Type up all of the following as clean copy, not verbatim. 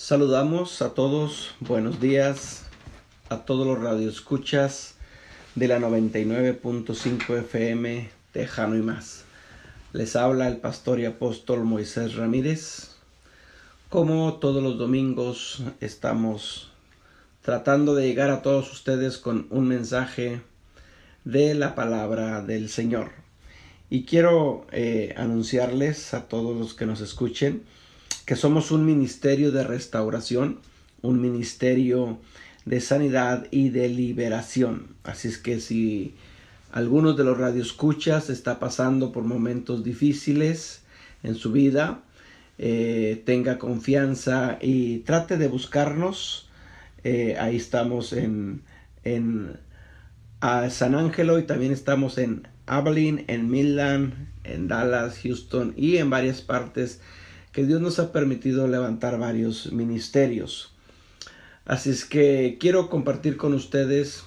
Saludamos a todos, buenos días a todos los radioescuchas de la 99.5 FM Tejano y más. Les habla el pastor y apóstol Moisés Ramírez. Como todos los domingos estamos tratando de llegar a todos ustedes con un mensaje de la palabra del Señor. Y quiero anunciarles a todos los que nos escuchen que somos un ministerio de restauración, un ministerio de sanidad y de liberación. Así es que si algunos de los radioescuchas está pasando por momentos difíciles en su vida, tenga confianza y trate de buscarnos. Ahí estamos en San Ángelo y también estamos en Abilene, en Midland, en Dallas, Houston y en varias partes que Dios nos ha permitido levantar varios ministerios. Así es que quiero compartir con ustedes,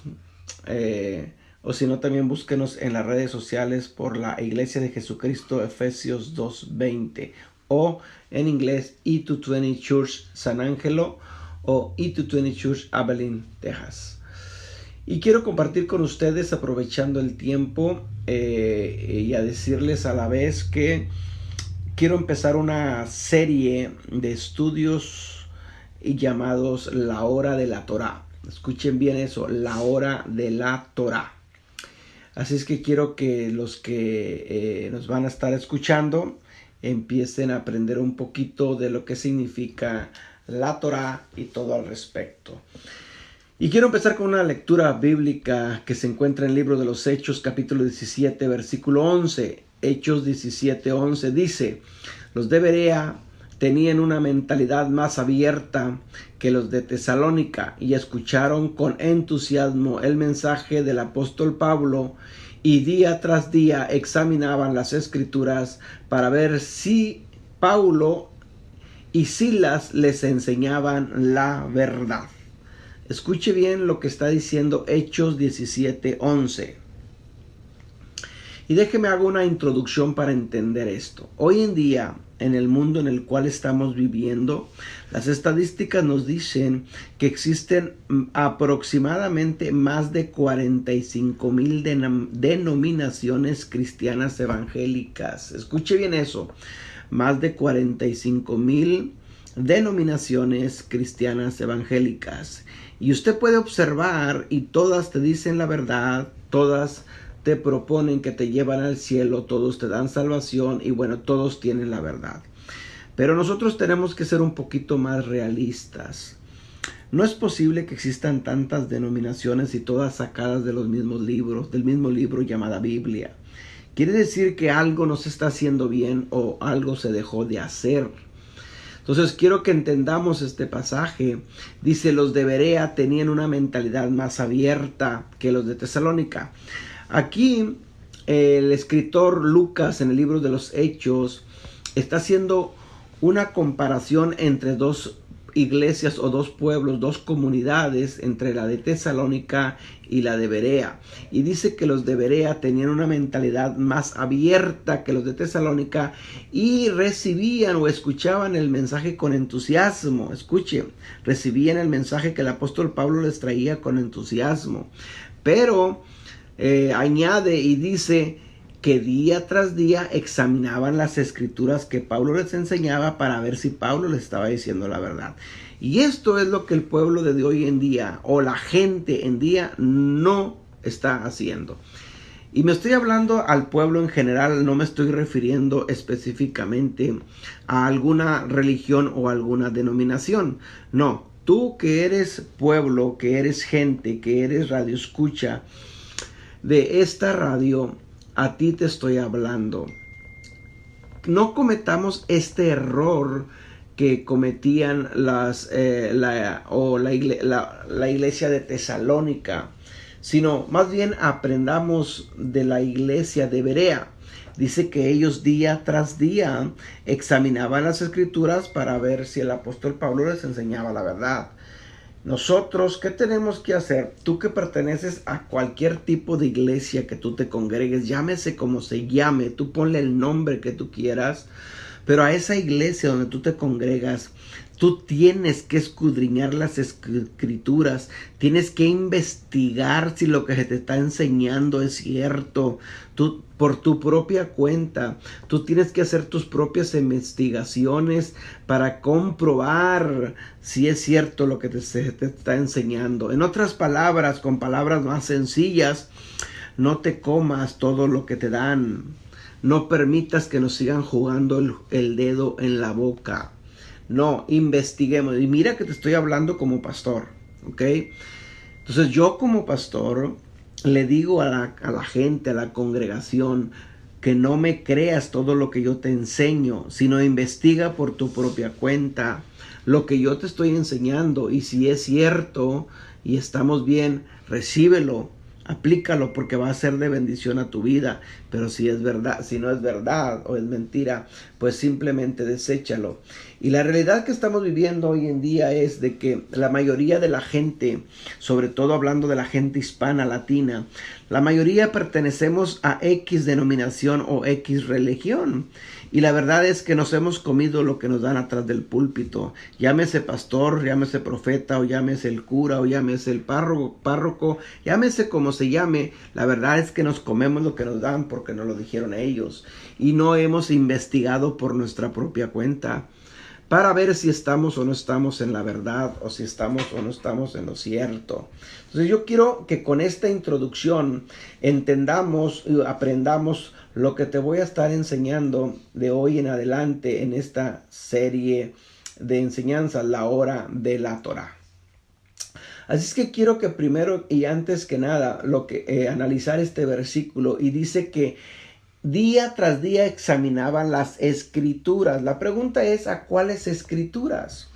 o si no también búsquenos en las redes sociales por la Iglesia de Jesucristo Efesios 2:20 o en inglés E220 Church San Ángelo o E220 Church Abilene, Texas. Y quiero compartir con ustedes, aprovechando el tiempo, y a decirles a la vez que quiero empezar una serie de estudios llamados La Hora de la Torá. Escuchen bien eso, La Hora de la Torá. Así es que quiero que los que nos van a estar escuchando empiecen a aprender un poquito de lo que significa la Torá y todo al respecto. Y quiero empezar con una lectura bíblica que se encuentra en el libro de los Hechos, capítulo 17, versículo 11. Hechos 17:11 dice: los de Berea tenían una mentalidad más abierta que los de Tesalónica y escucharon con entusiasmo el mensaje del apóstol Pablo y día tras día examinaban las escrituras para ver si Pablo y Silas les enseñaban la verdad. Escuche bien lo que está diciendo Hechos 17:11. Y déjeme hago una introducción para entender esto. Hoy en día, en el mundo en el cual estamos viviendo, las estadísticas nos dicen que existen aproximadamente más de 45,000 denominaciones cristianas evangélicas. Escuche bien eso, más de 45,000 denominaciones cristianas evangélicas. Y usted puede observar y todas te dicen la verdad, todas te proponen que te llevan al cielo, todos te dan salvación y bueno, todos tienen la verdad. Pero nosotros tenemos que ser un poquito más realistas. No es posible que existan tantas denominaciones y todas sacadas de los mismos libros, del mismo libro llamada Biblia. Quiere decir que algo no se está haciendo bien o algo se dejó de hacer. Entonces quiero que entendamos este pasaje. Dice: los de Berea tenían una mentalidad más abierta que los de Tesalónica. Aquí el escritor Lucas en el libro de los Hechos está haciendo una comparación entre dos iglesias o dos pueblos, dos comunidades, entre la de Tesalónica y la de Berea. Y dice que los de Berea tenían una mentalidad más abierta que los de Tesalónica y recibían o escuchaban el mensaje con entusiasmo. Escuchen, recibían el mensaje que el apóstol Pablo les traía con entusiasmo. Pero añade y dice que día tras día examinaban las escrituras que Pablo les enseñaba para ver si Pablo les estaba diciendo la verdad. Y esto es lo que el pueblo de hoy en día o la gente en día no está haciendo. Y me estoy hablando al pueblo en general, no me estoy refiriendo específicamente a alguna religión o alguna denominación. No, tú que eres pueblo, que eres gente, que eres radioescucha de esta radio, a ti te estoy hablando. No cometamos este error que cometían la iglesia de Tesalónica, sino más bien aprendamos de la iglesia de Berea. Dice que ellos día tras día examinaban las escrituras para ver si el apóstol Pablo les enseñaba la verdad. Nosotros, ¿qué tenemos que hacer? Tú que perteneces a cualquier tipo de iglesia que tú te congregues, llámese como se llame, tú ponle el nombre que tú quieras, Pero a esa iglesia donde tú te congregas, tú tienes que escudriñar las escrituras, tienes que investigar si lo que se te está enseñando es cierto. Tú, por tu propia cuenta, tú tienes que hacer tus propias investigaciones para comprobar si es cierto lo que se te está enseñando. En otras palabras, con palabras más sencillas, no te comas todo lo que te dan. No permitas que nos sigan jugando el dedo en la boca. No, investiguemos. Y mira que te estoy hablando como pastor, ¿ok? Entonces yo como pastor le digo a la gente, a la congregación, que no me creas todo lo que yo te enseño, sino investiga por tu propia cuenta lo que yo te estoy enseñando. Y si es cierto y estamos bien, recíbelo. Aplícalo porque va a ser de bendición a tu vida. Pero si es verdad, si no es verdad o es mentira, pues simplemente deséchalo. Y la realidad que estamos viviendo hoy en día es de que la mayoría de la gente, sobre todo hablando de la gente hispana, latina, la mayoría pertenecemos a X denominación o X religión. Y la verdad es que nos hemos comido lo que nos dan atrás del púlpito. Llámese pastor, llámese profeta, o llámese el cura, o llámese el párroco, llámese como se llame. La verdad es que nos comemos lo que nos dan porque nos lo dijeron ellos. Y no hemos investigado por nuestra propia cuenta para ver si estamos o no estamos en la verdad, o si estamos o no estamos en lo cierto. Entonces yo quiero que con esta introducción entendamos y aprendamos lo que te voy a estar enseñando de hoy en adelante en esta serie de enseñanzas, la hora de la Torá. Así es que quiero que primero y antes que nada analizar este versículo, y dice que día tras día examinaban las escrituras. La pregunta es, ¿a cuáles escrituras?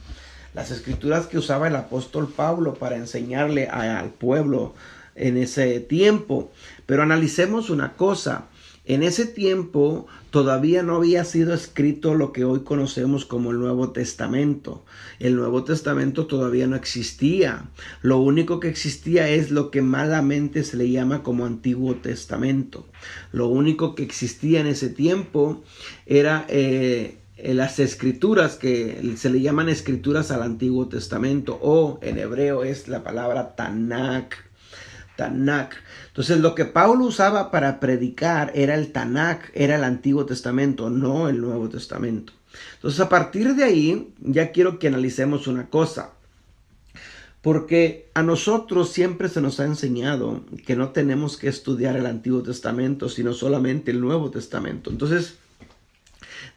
Las escrituras que usaba el apóstol Pablo para enseñarle al pueblo en ese tiempo. Pero analicemos una cosa. En ese tiempo todavía no había sido escrito lo que hoy conocemos como el Nuevo Testamento. El Nuevo Testamento todavía no existía. Lo único que existía es lo que malamente se le llama como Antiguo Testamento. Lo único que existía en ese tiempo era las escrituras, que se le llaman escrituras al Antiguo Testamento, o en hebreo es la palabra Tanakh. Entonces lo que Pablo usaba para predicar era el Tanakh, era el Antiguo Testamento, no el Nuevo Testamento. Entonces a partir de ahí ya quiero que analicemos una cosa, porque a nosotros siempre se nos ha enseñado que no tenemos que estudiar el Antiguo Testamento, sino solamente el Nuevo Testamento. Entonces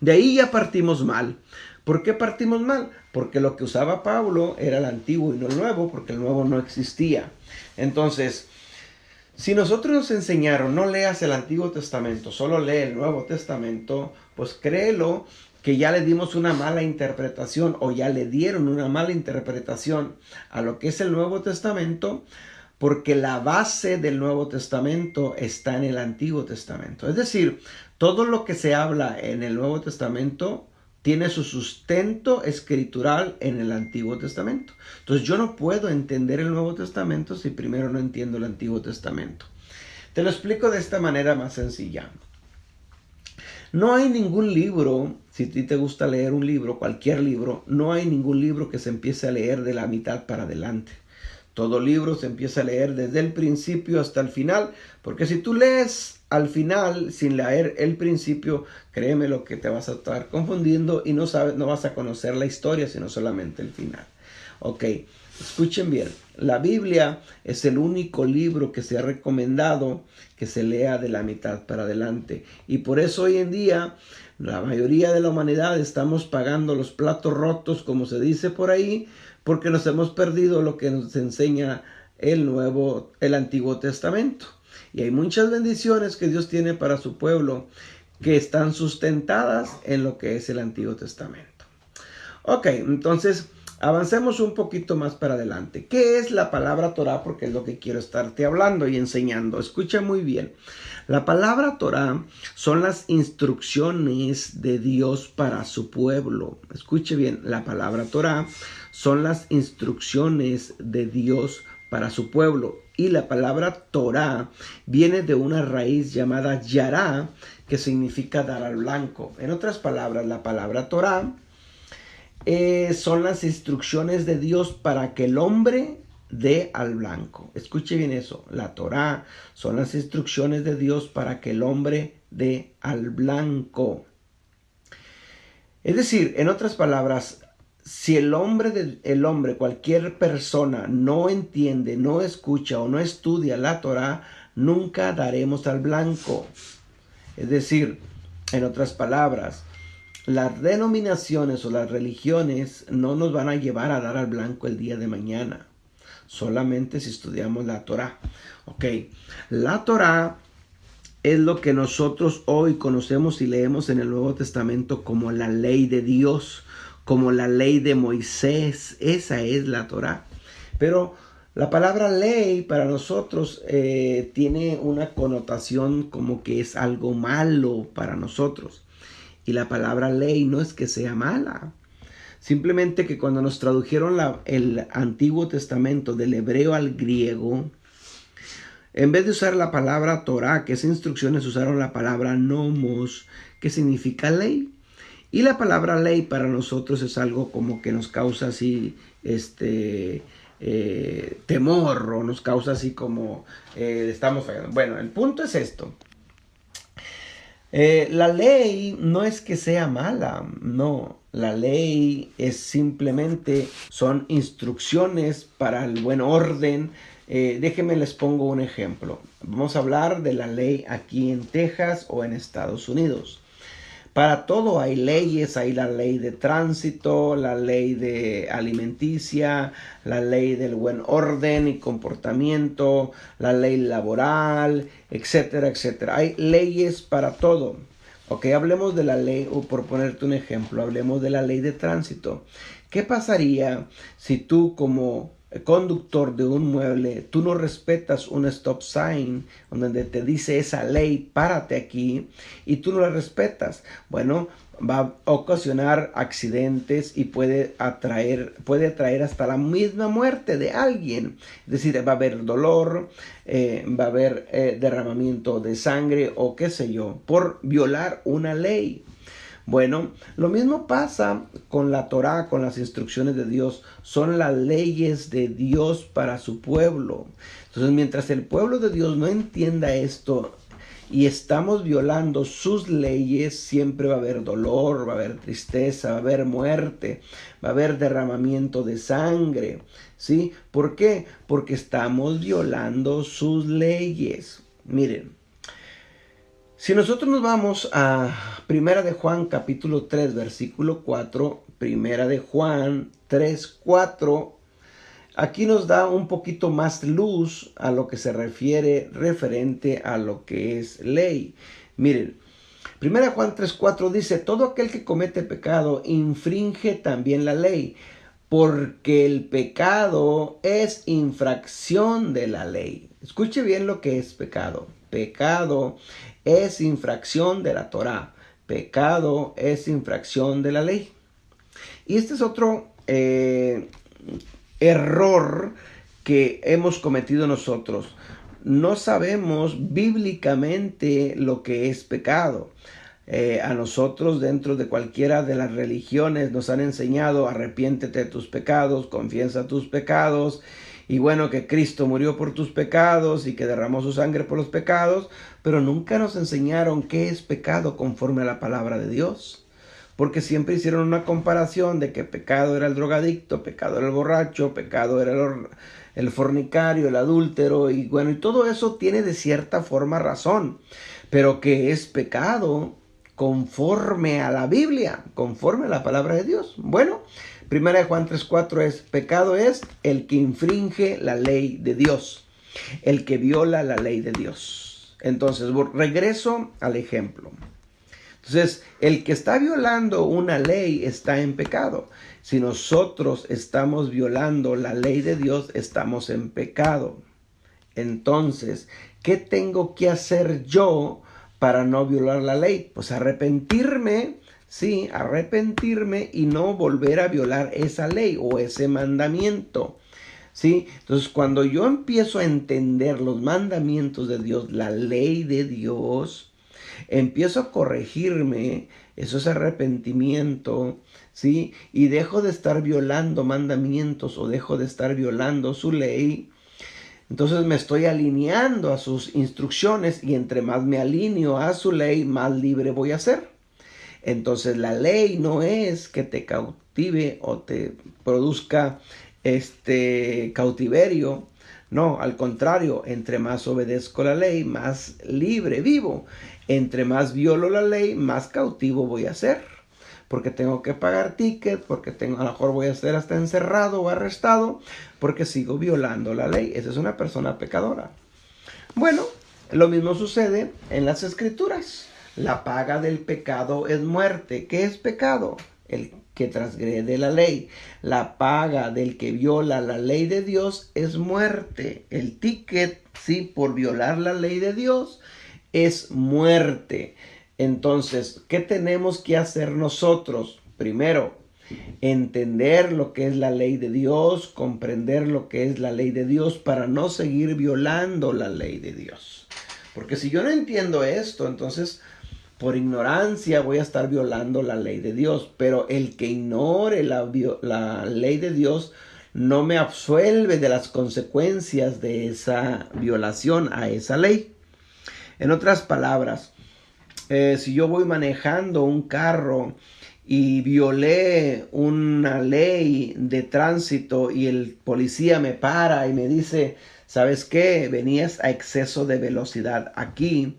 de ahí ya partimos mal. ¿Por qué partimos mal? Porque lo que usaba Pablo era el Antiguo y no el Nuevo, porque el Nuevo no existía. Entonces, si nosotros nos enseñaron, no leas el Antiguo Testamento, solo lee el Nuevo Testamento, pues créelo que ya le dimos una mala interpretación, o ya le dieron una mala interpretación a lo que es el Nuevo Testamento, porque la base del Nuevo Testamento está en el Antiguo Testamento. Es decir, todo lo que se habla en el Nuevo Testamento tiene su sustento escritural en el Antiguo Testamento. Entonces yo no puedo entender el Nuevo Testamento si primero no entiendo el Antiguo Testamento. Te lo explico de esta manera más sencilla. No hay ningún libro, si a ti te gusta leer un libro, cualquier libro, no hay ningún libro que se empiece a leer de la mitad para adelante. Todo libro se empieza a leer desde el principio hasta el final, porque si tú lees al final sin leer el principio, créeme lo que te vas a estar confundiendo y no vas a conocer la historia, sino solamente el final. Ok, escuchen bien, la Biblia es el único libro que se ha recomendado que se lea de la mitad para adelante, y por eso hoy en día la mayoría de la humanidad estamos pagando los platos rotos, como se dice por ahí, porque nos hemos perdido lo que nos enseña el Antiguo Testamento. Y hay muchas bendiciones que Dios tiene para su pueblo que están sustentadas en lo que es el Antiguo Testamento. Ok, entonces avancemos un poquito más para adelante. ¿Qué es la palabra Torá? Porque es lo que quiero estarte hablando y enseñando. Escucha muy bien. La palabra Torá son las instrucciones de Dios para su pueblo. Escuche bien, la palabra Torá son las instrucciones de Dios para su pueblo. Y la palabra Torah viene de una raíz llamada yará, que significa dar al blanco. En otras palabras, la palabra Torah son las instrucciones de Dios para que el hombre dé al blanco. Escuche bien eso. La Torah son las instrucciones de Dios para que el hombre dé al blanco. Es decir, en otras palabras, si el hombre, cualquier persona, no entiende, no escucha o no estudia la Torah, nunca daremos al blanco. Es decir, en otras palabras, las denominaciones o las religiones no nos van a llevar a dar al blanco el día de mañana. Solamente si estudiamos la Torah. Ok, la Torah es lo que nosotros hoy conocemos y leemos en el Nuevo Testamento como la ley de Dios, como la ley de Moisés. Esa es la Torah. Pero la palabra ley para nosotros tiene una connotación como que es algo malo para nosotros. Y la palabra ley no es que sea mala. Simplemente que cuando nos tradujeron el Antiguo Testamento del hebreo al griego, en vez de usar la palabra Torah, que es instrucciones, usaron la palabra nomos, que significa ley. Y la palabra ley para nosotros es algo como que nos causa así, temor, o nos causa así como, estamos fallando. Bueno, el punto es esto. La ley no es que sea mala, no. La ley es simplemente, son instrucciones para el buen orden. Déjenme les pongo un ejemplo. Vamos a hablar de la ley aquí en Texas o en Estados Unidos. Para todo hay leyes, hay la ley de tránsito, la ley de alimenticia, la ley del buen orden y comportamiento, la ley laboral, etcétera, etcétera. Hay leyes para todo. Ok, hablemos de la ley, o por ponerte un ejemplo, hablemos de la ley de tránsito. ¿Qué pasaría si tú como conductor de un mueble, tú no respetas un stop sign donde te dice esa ley, párate aquí, y tú no la respetas? Bueno, va a ocasionar accidentes y puede atraer hasta la misma muerte de alguien. Es decir, va a haber dolor, va a haber derramamiento de sangre o qué sé yo, por violar una ley. Bueno, lo mismo pasa con la Torá, con las instrucciones de Dios. Son las leyes de Dios para su pueblo. Entonces, mientras el pueblo de Dios no entienda esto y estamos violando sus leyes, siempre va a haber dolor, va a haber tristeza, va a haber muerte, va a haber derramamiento de sangre. ¿Sí? ¿Por qué? Porque estamos violando sus leyes. Miren. Si nosotros nos vamos a Primera de Juan capítulo 3 versículo 4, Primera de Juan 3, 4, aquí nos da un poquito más luz a lo que se refiere referente a lo que es ley. Miren, Primera de Juan 3, 4 dice: todo aquel que comete pecado infringe también la ley, porque el pecado es infracción de la ley. Escuche bien lo que es pecado. Pecado es infracción de la Torá. Pecado es infracción de la ley. Y este es otro error que hemos cometido nosotros. No sabemos bíblicamente lo que es pecado. A nosotros, dentro de cualquiera de las religiones, nos han enseñado: arrepiéntete de tus pecados, confiesa tus pecados, y bueno, que Cristo murió por tus pecados y que derramó su sangre por los pecados, pero nunca nos enseñaron qué es pecado conforme a la palabra de Dios. Porque siempre hicieron una comparación de que pecado era el drogadicto, pecado era el borracho, pecado era el fornicario, el adúltero, y bueno, y todo eso tiene de cierta forma razón. Pero ¿qué es pecado conforme a la Biblia, conforme a la palabra de Dios? Bueno, Primera de Juan 3:4 es: pecado es el que infringe la ley de Dios, el que viola la ley de Dios. Entonces, regreso al ejemplo. Entonces, el que está violando una ley está en pecado. Si nosotros estamos violando la ley de Dios, estamos en pecado. Entonces, ¿qué tengo que hacer yo para no violar la ley? Pues arrepentirme. Sí, arrepentirme y no volver a violar esa ley o ese mandamiento. ¿sí? Entonces, cuando yo empiezo a entender los mandamientos de Dios, la ley de Dios, empiezo a corregirme, eso es arrepentimiento, ¿sí? Y dejo de estar violando mandamientos o dejo de estar violando su ley. Entonces me estoy alineando a sus instrucciones y entre más me alineo a su ley, más libre voy a ser. Entonces la ley no es que te cautive o te produzca cautiverio. No, al contrario, entre más obedezco la ley, más libre vivo. Entre más violo la ley, más cautivo voy a ser. Porque tengo que pagar ticket, porque a lo mejor voy a ser hasta encerrado o arrestado, porque sigo violando la ley. Esa es una persona pecadora. Bueno, lo mismo sucede en las escrituras. La paga del pecado es muerte. ¿Qué es pecado? El que transgrede la ley. La paga del que viola la ley de Dios es muerte. El ticket, sí, por violar la ley de Dios es muerte. Entonces, ¿qué tenemos que hacer nosotros? Primero, entender lo que es la ley de Dios, comprender lo que es la ley de Dios para no seguir violando la ley de Dios. Porque si yo no entiendo esto, entonces por ignorancia voy a estar violando la ley de Dios. Pero el que ignore la ley de Dios no me absuelve de las consecuencias de esa violación a esa ley. En otras palabras, si yo voy manejando un carro y violé una ley de tránsito y el policía me para y me dice, ¿sabes qué? Venías a exceso de velocidad aquí,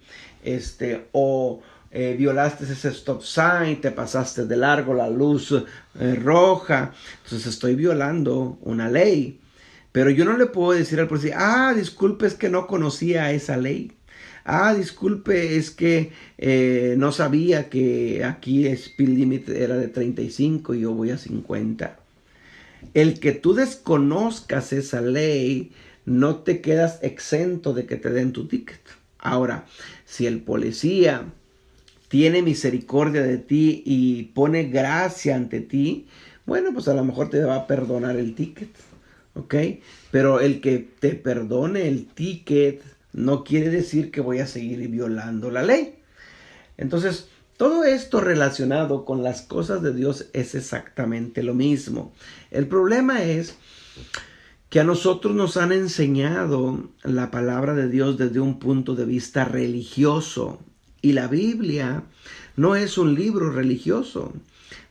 violaste ese stop sign, te pasaste de largo la luz roja, entonces estoy violando una ley. Pero yo no le puedo decir al policía, disculpe, es que no conocía esa ley. Disculpe, es que no sabía que aquí el speed limit era de 35 y yo voy a 50. El que tú desconozcas esa ley, no te quedas exento de que te den tu ticket. Ahora, si el policía tiene misericordia de ti y pone gracia ante ti, bueno, pues a lo mejor te va a perdonar el ticket, ¿ok? Pero el que te perdone el ticket no quiere decir que voy a seguir violando la ley. Entonces, todo esto relacionado con las cosas de Dios es exactamente lo mismo. El problema es que a nosotros nos han enseñado la palabra de Dios desde un punto de vista religioso. Y la Biblia no es un libro religioso.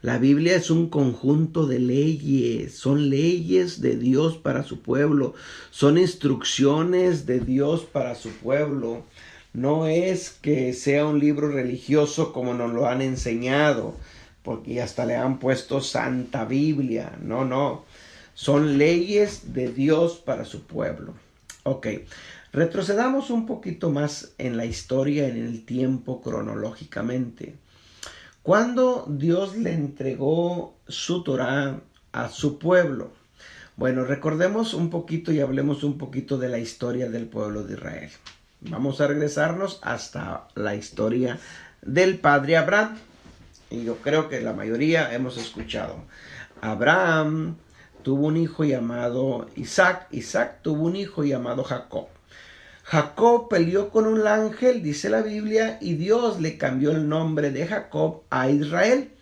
La Biblia es un conjunto de leyes, son leyes de Dios para su pueblo, son instrucciones de Dios para su pueblo. No es que sea un libro religioso como nos lo han enseñado, porque hasta le han puesto Santa Biblia. No. Son leyes de Dios para su pueblo. Ok, retrocedamos un poquito más en la historia, en el tiempo cronológicamente. ¿Cuándo Dios le entregó su Torá a su pueblo? Bueno, recordemos un poquito y hablemos un poquito de la historia del pueblo de Israel. Vamos a regresarnos hasta la historia del padre Abraham. Y yo creo que la mayoría hemos escuchado. Abraham tuvo un hijo llamado Isaac. Isaac tuvo un hijo llamado Jacob. Jacob peleó con un ángel, dice la Biblia, y Dios le cambió el nombre de Jacob a Israel.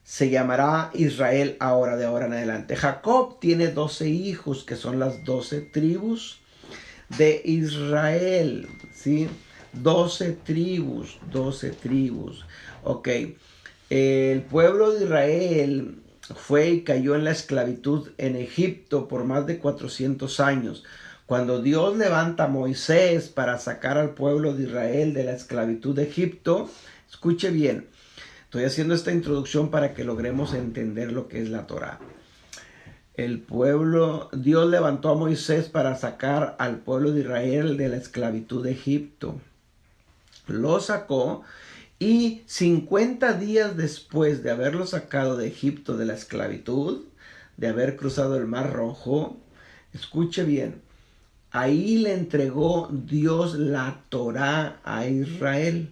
Se llamará Israel de ahora en adelante. Jacob tiene 12 hijos, que son las 12 tribus de Israel, ¿sí? 12 tribus. Ok. El pueblo de Israel fue y cayó en la esclavitud en Egipto por más de 400 años. Cuando Dios levanta a Moisés para sacar al pueblo de Israel de la esclavitud de Egipto, escuche bien, estoy haciendo esta introducción para que logremos entender lo que es la Torá. Dios levantó a Moisés para sacar al pueblo de Israel de la esclavitud de Egipto. Lo sacó y 50 días después de haberlo sacado de Egipto de la esclavitud, de haber cruzado el Mar Rojo, escuche bien, ahí le entregó Dios la Torá a Israel.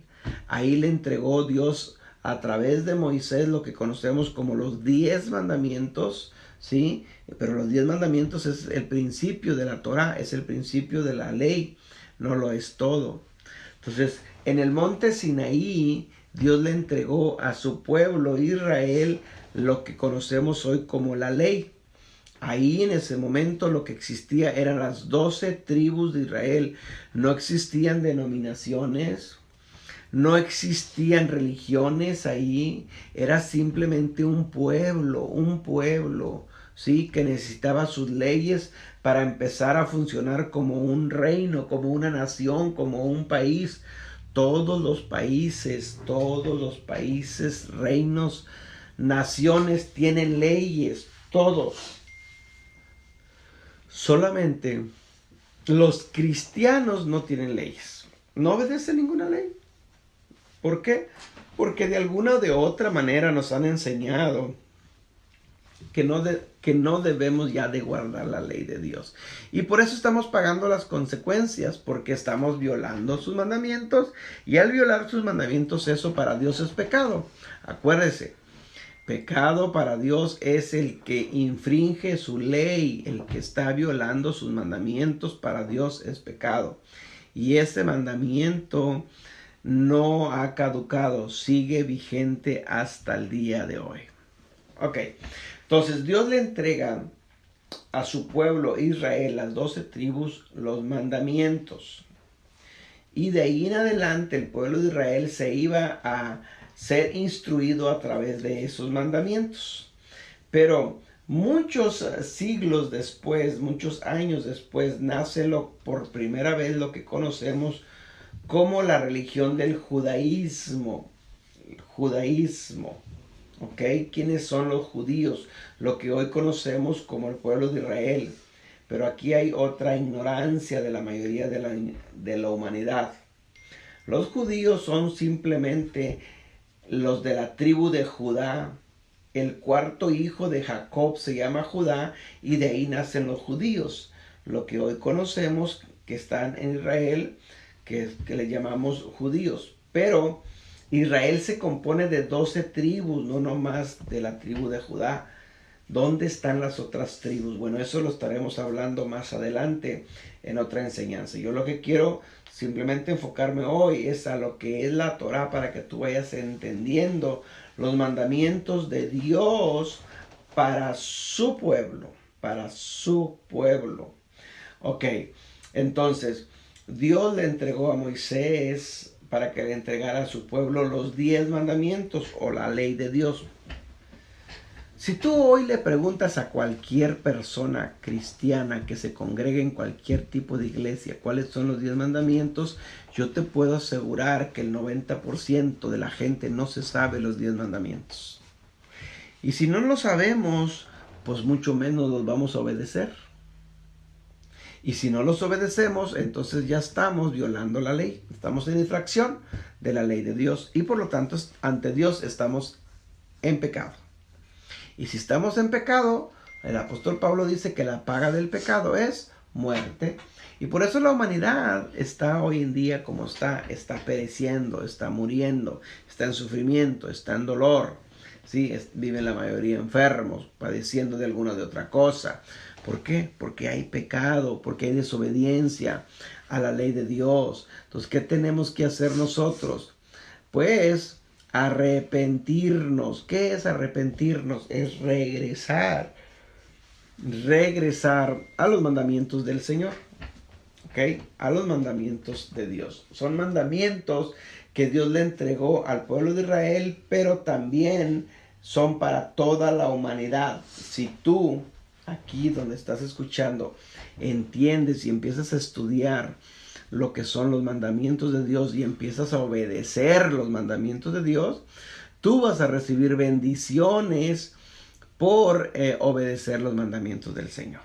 Ahí le entregó Dios a través de Moisés lo que conocemos como los 10 mandamientos, ¿sí? Pero los 10 mandamientos es el principio de la Torá, es el principio de la ley, no lo es todo. Entonces, en el monte Sinaí, Dios le entregó a su pueblo Israel lo que conocemos hoy como la ley. Ahí en ese momento lo que existía eran las 12 tribus de Israel. No existían denominaciones, no existían religiones ahí. Era simplemente un pueblo, ¿sí? Que necesitaba sus leyes para empezar a funcionar como un reino, como una nación, como un país. Todos los países, reinos, naciones tienen leyes, todos. Solamente los cristianos no tienen leyes. No obedecen ninguna ley. ¿Por qué? Porque de alguna o de otra manera nos han enseñado que no debemos ya de guardar la ley de Dios. Y por eso estamos pagando las consecuencias, porque estamos violando sus mandamientos. Y al violar sus mandamientos, eso para Dios es pecado. Acuérdese. Pecado para Dios es el que infringe su ley, el que está violando sus mandamientos. Para Dios es pecado. Y ese mandamiento no ha caducado, sigue vigente hasta el día de hoy. Ok, entonces Dios le entrega a su pueblo Israel, las 12 tribus, los mandamientos. Y de ahí en adelante el pueblo de Israel se iba a ser instruido a través de esos mandamientos. Pero muchos siglos después, muchos años después, nace por primera vez lo que conocemos como la religión del judaísmo. ¿Ok? ¿Quiénes son los judíos? Lo que hoy conocemos como el pueblo de Israel. Pero aquí hay otra ignorancia de la mayoría de la humanidad. Los judíos son simplemente los de la tribu de Judá. El cuarto hijo de Jacob se llama Judá y de ahí nacen los judíos. Lo que hoy conocemos que están en Israel, que le llamamos judíos. Pero Israel se compone de 12 tribus, no nomás de la tribu de Judá. ¿Dónde están las otras tribus? Bueno, eso lo estaremos hablando más adelante en otra enseñanza. Yo lo que quiero simplemente enfocarme hoy es a lo que es la Torá, para que tú vayas entendiendo los mandamientos de Dios para su pueblo, Ok, entonces Dios le entregó a Moisés para que le entregara a su pueblo los 10 mandamientos o la ley de Dios. Si tú hoy le preguntas a cualquier persona cristiana que se congregue en cualquier tipo de iglesia cuáles son los 10 mandamientos, yo te puedo asegurar que el 90% de la gente no se sabe los 10 mandamientos. Y si no lo sabemos, pues mucho menos los vamos a obedecer. Y si no los obedecemos, entonces ya estamos violando la ley. Estamos en infracción de la ley de Dios. Y por lo tanto, ante Dios estamos en pecado. Y si estamos en pecado, el apóstol Pablo dice que la paga del pecado es muerte. Y por eso la humanidad está hoy en día como está pereciendo, está muriendo, está en sufrimiento, está en dolor. ¿Sí? Viven la mayoría enfermos, padeciendo de alguna de otra cosa. ¿Por qué? Porque hay pecado, porque hay desobediencia a la ley de Dios. Entonces, ¿qué tenemos que hacer nosotros? Pues arrepentirnos. ¿Qué es arrepentirnos? Es regresar a los mandamientos del Señor. ¿Ok? A los mandamientos de Dios. Son mandamientos que Dios le entregó al pueblo de Israel, pero también son para toda la humanidad. Si tú, aquí donde estás escuchando, entiendes y empiezas a estudiar lo que son los mandamientos de Dios y empiezas a obedecer los mandamientos de Dios, tú vas a recibir bendiciones por obedecer los mandamientos del Señor.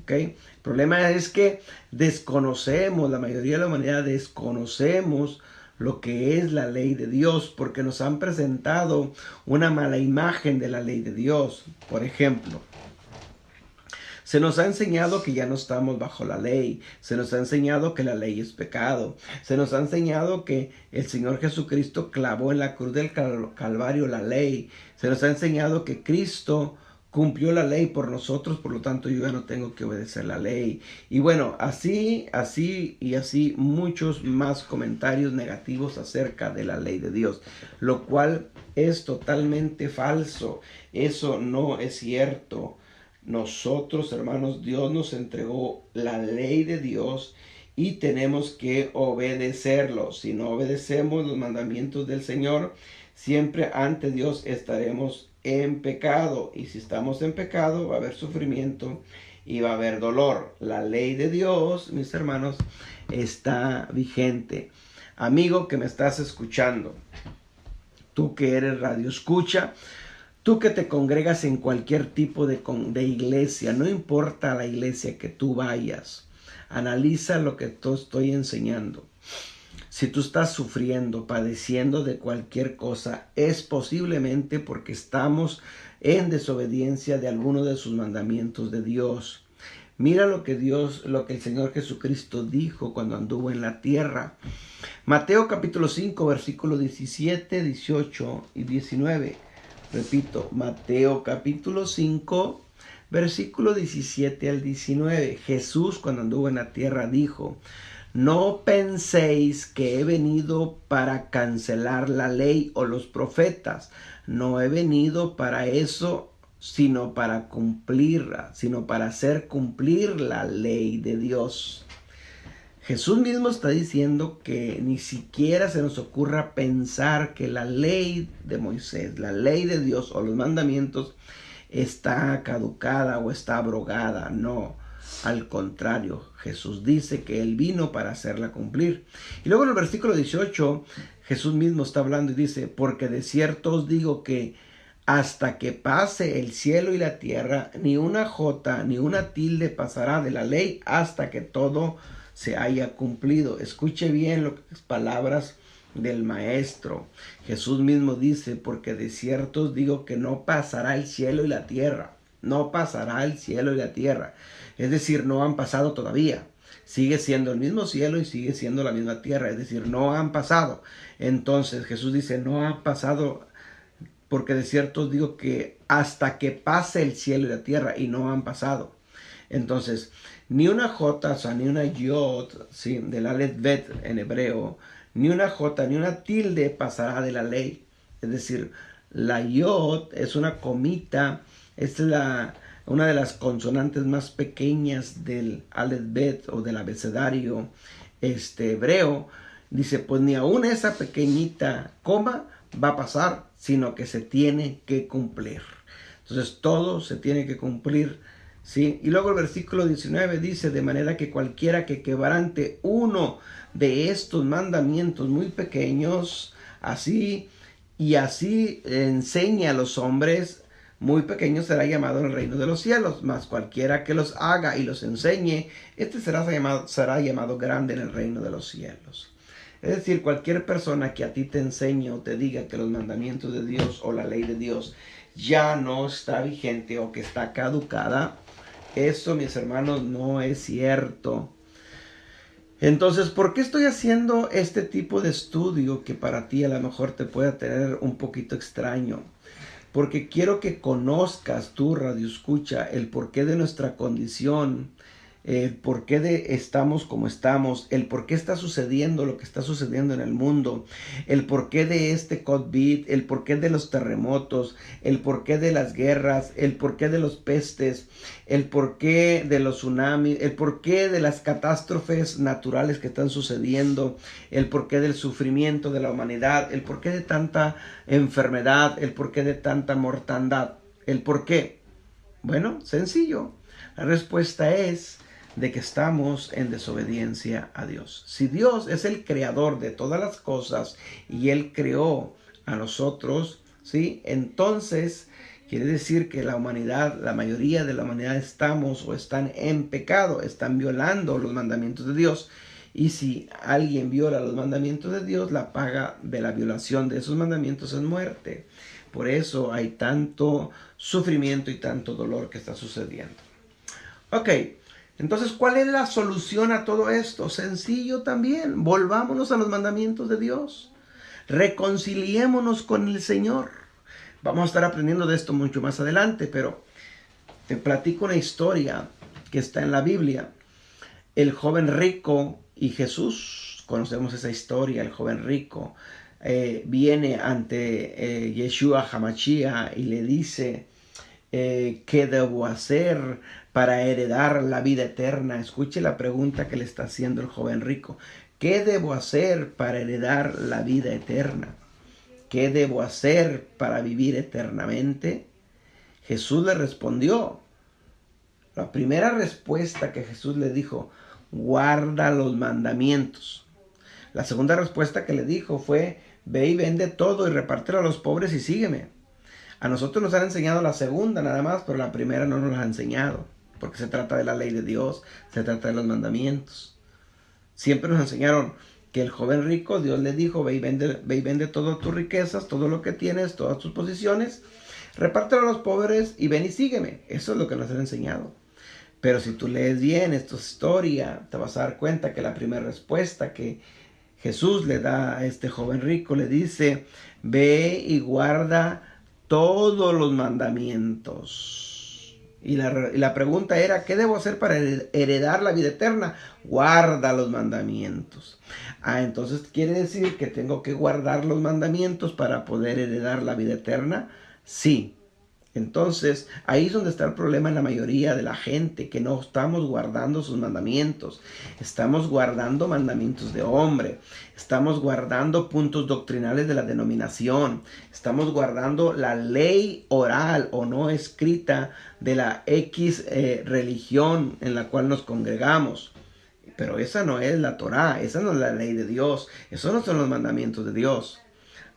¿Okay? El problema es que desconocemos, la mayoría de la humanidad desconocemos lo que es la ley de Dios, porque nos han presentado una mala imagen de la ley de Dios. Por ejemplo, Se nos ha enseñado que ya no estamos bajo la ley. Se nos ha enseñado que la ley es pecado. Se nos ha enseñado que el Señor Jesucristo clavó en la cruz del Calvario la ley. Se nos ha enseñado que Cristo cumplió la ley por nosotros, por lo tanto yo ya no tengo que obedecer la ley. Y bueno, así muchos más comentarios negativos acerca de la ley de Dios, lo cual es totalmente falso. Eso no es cierto. Nosotros, hermanos, Dios nos entregó la ley de Dios y tenemos que obedecerlo. Si no obedecemos los mandamientos del Señor, siempre ante Dios estaremos en pecado, y si estamos en pecado va a haber sufrimiento y va a haber dolor. La ley de Dios, mis hermanos, está vigente. Amigo que me estás escuchando, tú que eres radio escucha, tú que te congregas en cualquier tipo de iglesia, no importa la iglesia que tú vayas, analiza lo que te estoy enseñando. Si tú estás sufriendo, padeciendo de cualquier cosa, es posiblemente porque estamos en desobediencia de alguno de sus mandamientos de Dios. Mira lo que el Señor Jesucristo dijo cuando anduvo en la tierra. Mateo capítulo 5, versículos 17, 18 y 19. Repito, Mateo capítulo 5, versículo 17 al 19. Jesús, cuando anduvo en la tierra, dijo: no penséis que he venido para cancelar la ley o los profetas. No he venido para eso, sino para cumplirla, sino para hacer cumplir la ley de Dios. Jesús mismo está diciendo que ni siquiera se nos ocurra pensar que la ley de Moisés, la ley de Dios o los mandamientos está caducada o está abrogada. No. Al contrario, Jesús dice que Él vino para hacerla cumplir. Y luego en el versículo 18, Jesús mismo está hablando y dice: porque de cierto os digo que hasta que pase el cielo y la tierra, ni una jota ni una tilde pasará de la ley hasta que todo se haya cumplido. Escuche bien las palabras del Maestro. Jesús mismo dice: porque de cierto os digo que no pasará el cielo y la tierra. No pasará el cielo y la tierra. Es decir, no han pasado todavía. Sigue siendo el mismo cielo y sigue siendo la misma tierra. Es decir, no han pasado. Entonces Jesús dice: no han pasado, porque de cierto os digo que hasta que pase el cielo y la tierra, y no han pasado. Entonces, ni una jota, o sea, ni una yod, ¿sí?, del aleph bet en hebreo, ni una jota, ni una tilde pasará de la ley. Es decir, la yod es una comita. Esta es una de las consonantes más pequeñas del aleph bet o del abecedario hebreo. Dice, pues ni aún esa pequeñita coma va a pasar, sino que se tiene que cumplir. Entonces todo se tiene que cumplir, ¿sí? Y luego el versículo 19 dice: de manera que cualquiera que quebrante uno de estos mandamientos muy pequeños, así enseña a los hombres, muy pequeño será llamado en el reino de los cielos, mas cualquiera que los haga y los enseñe, este será llamado grande en el reino de los cielos. Es decir, cualquier persona que a ti te enseñe o te diga que los mandamientos de Dios o la ley de Dios ya no está vigente o que está caducada, eso, mis hermanos, no es cierto. Entonces, ¿por qué estoy haciendo este tipo de estudio que para ti a lo mejor te pueda tener un poquito extraño? Porque quiero que conozcas tú, radio escucha, el porqué de nuestra condición, el porqué estamos como estamos, el porqué está sucediendo lo que está sucediendo en el mundo, el porqué de este COVID, el porqué de los terremotos, el porqué de las guerras, el porqué de los pestes, el porqué de los tsunamis, el porqué de las catástrofes naturales que están sucediendo, el porqué del sufrimiento de la humanidad, el porqué de tanta enfermedad, el porqué de tanta mortandad. ¿El porqué? Bueno, sencillo. La respuesta es de que estamos en desobediencia a Dios. Si Dios es el creador de todas las cosas y Él creó a nosotros, ¿sí?, entonces quiere decir que la humanidad, la mayoría de la humanidad estamos o están en pecado, están violando los mandamientos de Dios. Y si alguien viola los mandamientos de Dios, la paga de la violación de esos mandamientos es muerte. Por eso hay tanto sufrimiento y tanto dolor que está sucediendo. Ok, entonces, ¿cuál es la solución a todo esto? Sencillo también, volvámonos a los mandamientos de Dios. Reconciliémonos con el Señor. Vamos a estar aprendiendo de esto mucho más adelante, pero te platico una historia que está en la Biblia. El joven rico y Jesús, conocemos esa historia. El joven rico viene ante Yeshua HaMashiach y le dice, ¿qué debo hacer para heredar la vida eterna? Escuche la pregunta que le está haciendo el joven rico. ¿Qué debo hacer para heredar la vida eterna? ¿Qué debo hacer para vivir eternamente? Jesús le respondió. La primera respuesta que Jesús le dijo, guarda los mandamientos. La segunda respuesta que le dijo fue, ve y vende todo y repártelo a los pobres y sígueme. A nosotros nos han enseñado la segunda nada más, pero la primera no nos la ha enseñado, porque se trata de la ley de Dios, se trata de los mandamientos. Siempre nos enseñaron que el joven rico, Dios le dijo, ve y vende todas tus riquezas, todo lo que tienes, todas tus posiciones, repártelo a los pobres y ven y sígueme. Eso es lo que nos han enseñado. Pero si tú lees bien esta historia, te vas a dar cuenta que la primera respuesta que Jesús le da a este joven rico, le dice, ve y guarda todos los mandamientos. Y la pregunta era, ¿qué debo hacer para heredar la vida eterna? Guarda los mandamientos. Entonces quiere decir que tengo que guardar los mandamientos para poder heredar la vida eterna. Sí. Entonces, ahí es donde está el problema en la mayoría de la gente, que no estamos guardando sus mandamientos. Estamos guardando mandamientos de hombre. Estamos guardando puntos doctrinales de la denominación. Estamos guardando la ley oral o no escrita de la X religión en la cual nos congregamos. Pero esa no es la Torá, esa no es la ley de Dios. Esos no son los mandamientos de Dios.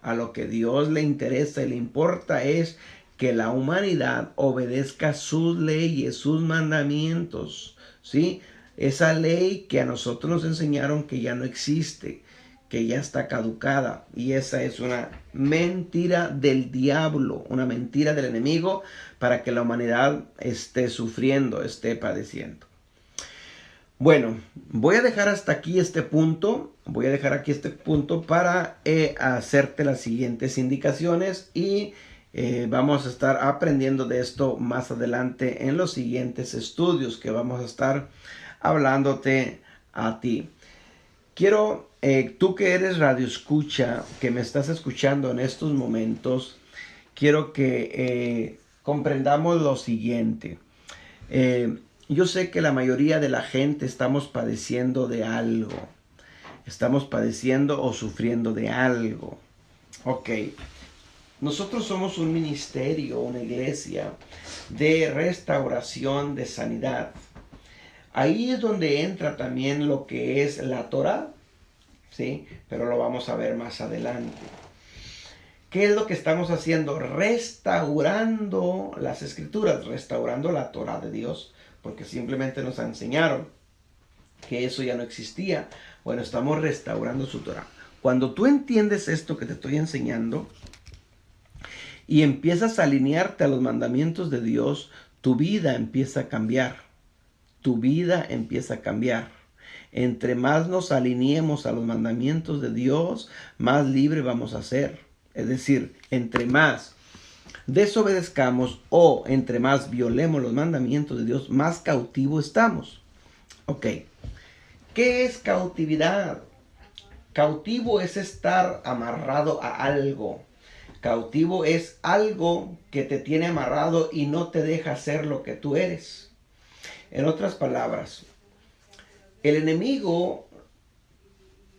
A lo que Dios le interesa y le importa es que la humanidad obedezca sus leyes, sus mandamientos, ¿sí? Esa ley que a nosotros nos enseñaron que ya no existe, que ya está caducada. Y esa es una mentira del diablo, una mentira del enemigo para que la humanidad esté sufriendo, esté padeciendo. Bueno, voy a dejar hasta aquí este punto. Voy a dejar aquí este punto para hacerte las siguientes indicaciones y vamos a estar aprendiendo de esto más adelante en los siguientes estudios que vamos a estar hablándote a ti. Quiero, tú que eres radio escucha, que me estás escuchando en estos momentos, quiero que comprendamos lo siguiente. Yo sé que la mayoría de la gente estamos padeciendo de algo. Estamos padeciendo o sufriendo de algo. Ok. Nosotros somos un ministerio, una iglesia de restauración, de sanidad. Ahí es donde entra también lo que es la Torá, ¿sí? Pero lo vamos a ver más adelante. ¿Qué es lo que estamos haciendo? Restaurando las escrituras, restaurando la Torá de Dios, porque simplemente nos enseñaron que eso ya no existía. Bueno, estamos restaurando su Torá. Cuando tú entiendes esto que te estoy enseñando y empiezas a alinearte a los mandamientos de Dios, tu vida empieza a cambiar. Tu vida empieza a cambiar. Entre más nos alineemos a los mandamientos de Dios, más libre vamos a ser. Es decir, entre más desobedezcamos o entre más violemos los mandamientos de Dios, más cautivo estamos. Ok. ¿Qué es cautividad? Cautivo es estar amarrado a algo. Cautivo es algo que te tiene amarrado y no te deja ser lo que tú eres. En otras palabras, el enemigo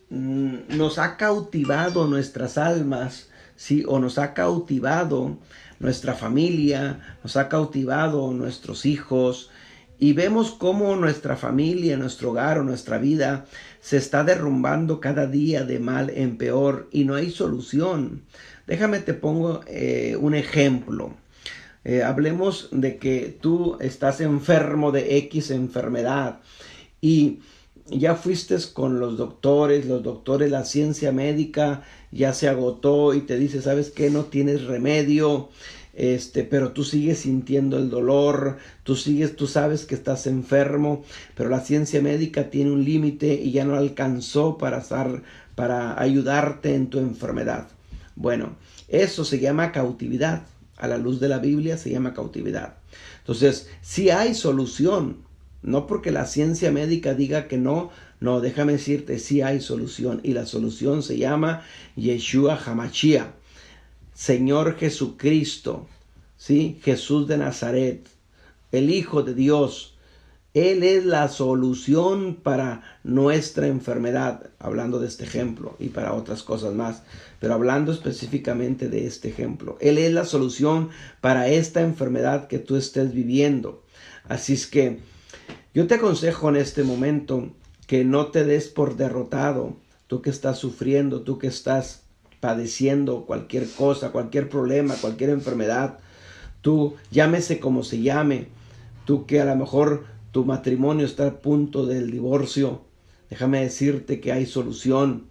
nos ha cautivado nuestras almas, ¿sí? O nos ha cautivado nuestra familia, nos ha cautivado nuestros hijos, y vemos cómo nuestra familia, nuestro hogar o nuestra vida se está derrumbando cada día de mal en peor y no hay solución. Déjame te pongo un ejemplo. Hablemos de que tú estás enfermo de X enfermedad y ya fuiste con los doctores, la ciencia médica ya se agotó y te dice, ¿sabes qué? No tienes remedio, pero tú sigues sintiendo el dolor, tú sabes que estás enfermo, pero la ciencia médica tiene un límite y ya no alcanzó para ayudarte en tu enfermedad. Bueno, eso se llama cautividad. A la luz de la Biblia se llama cautividad. Entonces, sí hay solución. No porque la ciencia médica diga que no, déjame decirte, sí hay solución. Y la solución se llama Yeshua HaMashiach, Señor Jesucristo, ¿sí? Jesús de Nazaret, el Hijo de Dios. Él es la solución para nuestra enfermedad, hablando de este ejemplo y para otras cosas más, pero hablando específicamente de este ejemplo. Él es la solución para esta enfermedad que tú estés viviendo. Así es que yo te aconsejo en este momento que no te des por derrotado, tú que estás sufriendo, tú que estás padeciendo cualquier cosa, cualquier problema, cualquier enfermedad, tú llámese como se llame, tú que a lo mejor tu matrimonio está a punto del divorcio, déjame decirte que hay solución.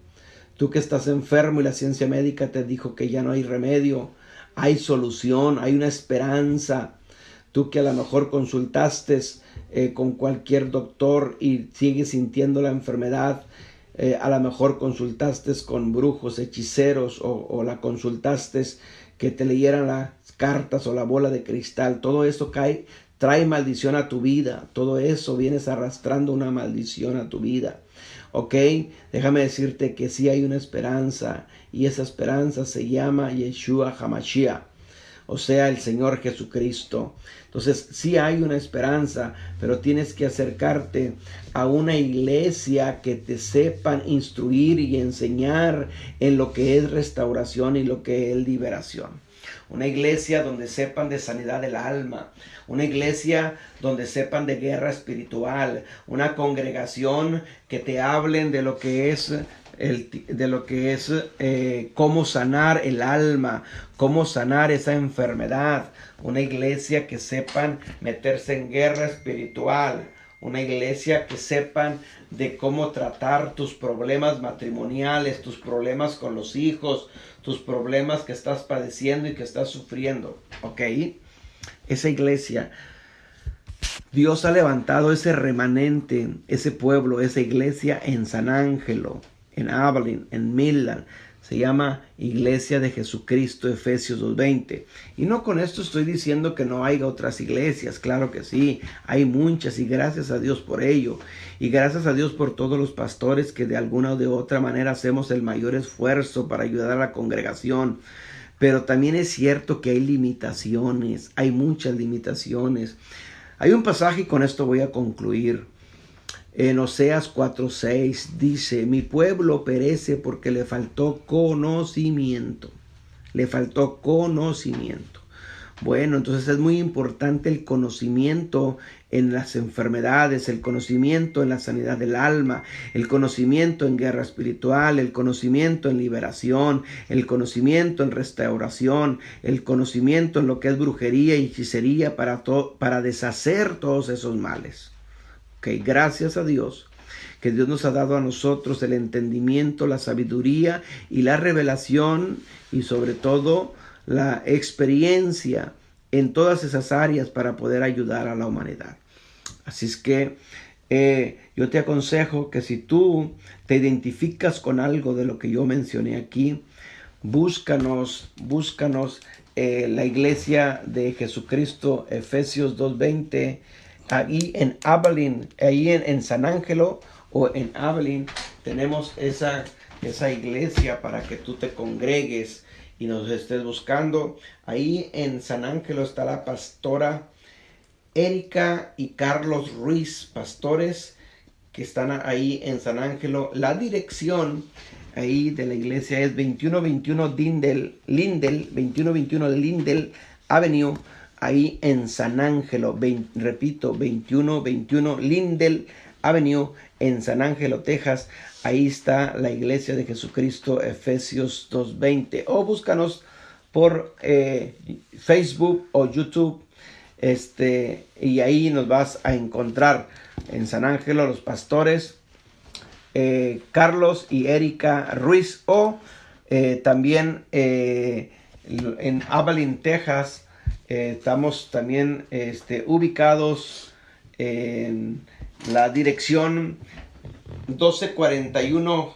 Tú que estás enfermo y la ciencia médica te dijo que ya no hay remedio, hay solución, hay una esperanza. Tú que a lo mejor consultaste con cualquier doctor y sigues sintiendo la enfermedad, a lo mejor consultaste con brujos, hechiceros o la consultaste que te leyeran las cartas o la bola de cristal. Todo eso trae maldición a tu vida. Todo eso vienes arrastrando una maldición a tu vida. Ok, déjame decirte que sí hay una esperanza y esa esperanza se llama Yeshua HaMashiach, o sea, el Señor Jesucristo. Entonces sí hay una esperanza, pero tienes que acercarte a una iglesia que te sepan instruir y enseñar en lo que es restauración y lo que es liberación. Una iglesia donde sepan de sanidad del alma, una iglesia donde sepan de guerra espiritual, una congregación que te hablen de lo que es cómo sanar el alma, cómo sanar esa enfermedad. Una iglesia que sepan meterse en guerra espiritual. Una iglesia que sepan de cómo tratar tus problemas matrimoniales, tus problemas con los hijos, tus problemas que estás padeciendo y que estás sufriendo. ¿Ok? Esa iglesia, Dios ha levantado ese remanente, ese pueblo, esa iglesia en San Ángelo, en Abilene, en Midland. Se llama Iglesia de Jesucristo, Efesios 2:20. Y no con esto estoy diciendo que no haya otras iglesias. Claro que sí, hay muchas y gracias a Dios por ello. Y gracias a Dios por todos los pastores que de alguna o de otra manera hacemos el mayor esfuerzo para ayudar a la congregación. Pero también es cierto que hay limitaciones, hay muchas limitaciones. Hay un pasaje y con esto voy a concluir. En Oseas 4:6 dice: mi pueblo perece porque le faltó conocimiento. Le faltó conocimiento. Bueno, entonces es muy importante el conocimiento en las enfermedades, el conocimiento en la sanidad del alma, el conocimiento en guerra espiritual, el conocimiento en liberación, el conocimiento en restauración, el conocimiento en lo que es brujería y hechicería para deshacer todos esos males. Okay, gracias a Dios que Dios nos ha dado a nosotros el entendimiento, la sabiduría y la revelación y sobre todo la experiencia en todas esas áreas para poder ayudar a la humanidad. Así es que yo te aconsejo que si tú te identificas con algo de lo que yo mencioné aquí, búscanos la iglesia de Jesucristo, Efesios 2:20, ahí en Abilene, ahí en San Ángelo o en Abilene, tenemos esa iglesia para que tú te congregues y nos estés buscando. Ahí en San Ángelo está la pastora Erika y Carlos Ruiz, pastores que están ahí en San Ángelo. La dirección ahí de la iglesia es 2121 Lindell Avenue, ahí en San Ángelo. Repito, 2121 Lindell Avenue en San Ángelo, Texas. Ahí está la iglesia de Jesucristo, Efesios 2:20. O búscanos por Facebook o YouTube. Y ahí nos vas a encontrar en San Ángelo los pastores Carlos y Erika Ruiz, o también en Abilene, Texas, Estamos también ubicados en la dirección 1241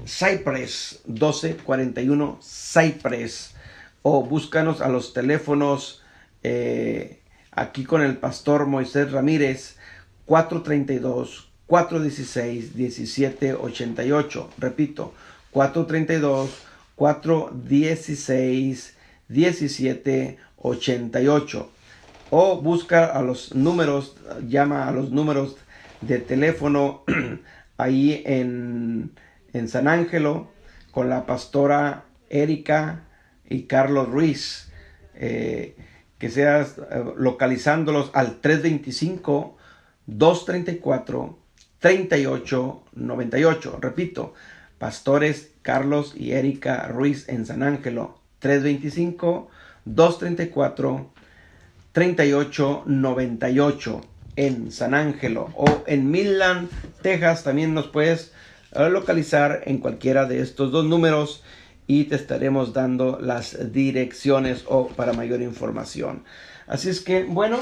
Cypress, 1241 Cypress, o búscanos a los teléfonos aquí con el pastor Moisés Ramírez, 432-416-1788. Repito, 432-416-1788. O busca a los números, llama a los números de teléfono ahí en San Ángelo con la pastora Erika y Carlos Ruiz, que seas localizándolos al 325-234-3898. Repito, pastores Carlos y Erika Ruiz en San Ángelo, 325-234-3898 en San Ángelo. O en Midland, Texas, también nos puedes localizar en cualquiera de estos dos números y te estaremos dando las direcciones o para mayor información. Así es que, bueno,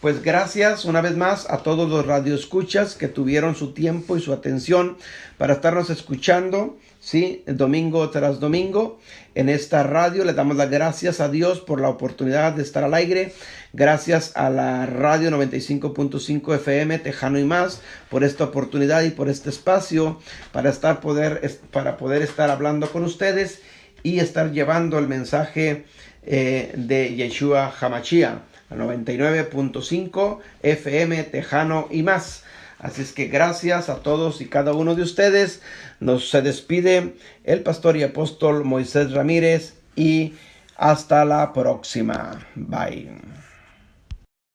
pues gracias una vez más a todos los radioescuchas que tuvieron su tiempo y su atención para estarnos escuchando, ¿sí? Domingo tras domingo en esta radio. Le damos las gracias a Dios por la oportunidad de estar al aire. Gracias a la radio 95.5 FM Tejano y Más por esta oportunidad y por este espacio para poder estar hablando con ustedes y estar llevando el mensaje de Yeshua HaMashiach a 99.5 FM Tejano y Más. Así es que gracias a todos y cada uno de ustedes. Se despide el pastor y apóstol Moisés Ramírez y hasta la próxima. Bye.